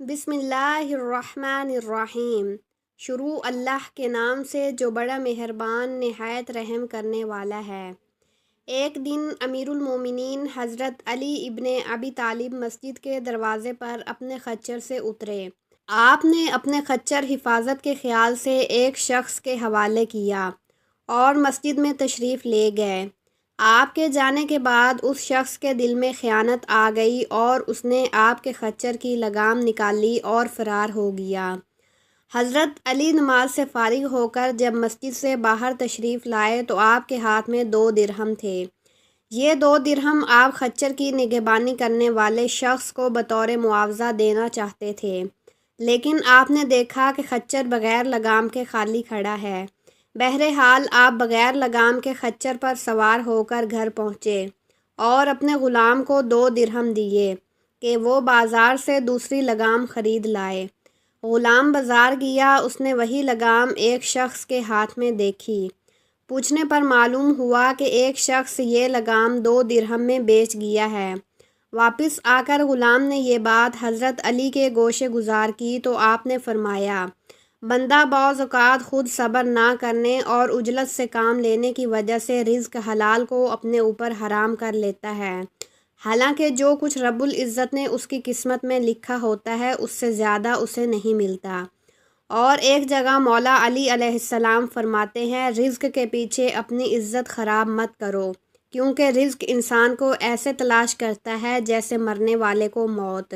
بسم اللہ الرحمن الرحیم۔ شروع اللہ کے نام سے جو بڑا مہربان نہایت رحم کرنے والا ہے۔ ایک دن امیر المومنین حضرت علی ابن ابی طالب مسجد کے دروازے پر اپنے خچر سے اترے۔ آپ نے اپنے خچر حفاظت کے خیال سے ایک شخص کے حوالے کیا اور مسجد میں تشریف لے گئے۔ آپ کے جانے کے بعد اس شخص کے دل میں خیانت آ گئی اور اس نے آپ کے خچر کی لگام نکال لی اور فرار ہو گیا۔ حضرت علی نماز سے فارغ ہو کر جب مسجد سے باہر تشریف لائے تو آپ کے ہاتھ میں 2 درہم تھے۔ یہ 2 درہم آپ خچر کی نگہبانی کرنے والے شخص کو بطور معاوضہ دینا چاہتے تھے، لیکن آپ نے دیکھا کہ خچر بغیر لگام کے خالی کھڑا ہے۔ بہرحال آپ بغیر لگام کے خچر پر سوار ہو کر گھر پہنچے اور اپنے غلام کو 2 درہم دیے کہ وہ بازار سے دوسری لگام خرید لائے۔ غلام بازار گیا، اس نے وہی لگام ایک شخص کے ہاتھ میں دیکھی۔ پوچھنے پر معلوم ہوا کہ ایک شخص یہ لگام 2 درہم میں بیچ گیا ہے۔ واپس آ کر غلام نے یہ بات حضرت علی کے گوشِ گزار کی تو آپ نے فرمایا، بندہ بعض اوقات خود صبر نہ کرنے اور عجلت سے کام لینے کی وجہ سے رزق حلال کو اپنے اوپر حرام کر لیتا ہے، حالانکہ جو کچھ رب العزت نے اس کی قسمت میں لکھا ہوتا ہے اس سے زیادہ اسے نہیں ملتا۔ اور ایک جگہ مولا علی علیہ السلام فرماتے ہیں، رزق کے پیچھے اپنی عزت خراب مت کرو، کیونکہ رزق انسان کو ایسے تلاش کرتا ہے جیسے مرنے والے کو موت۔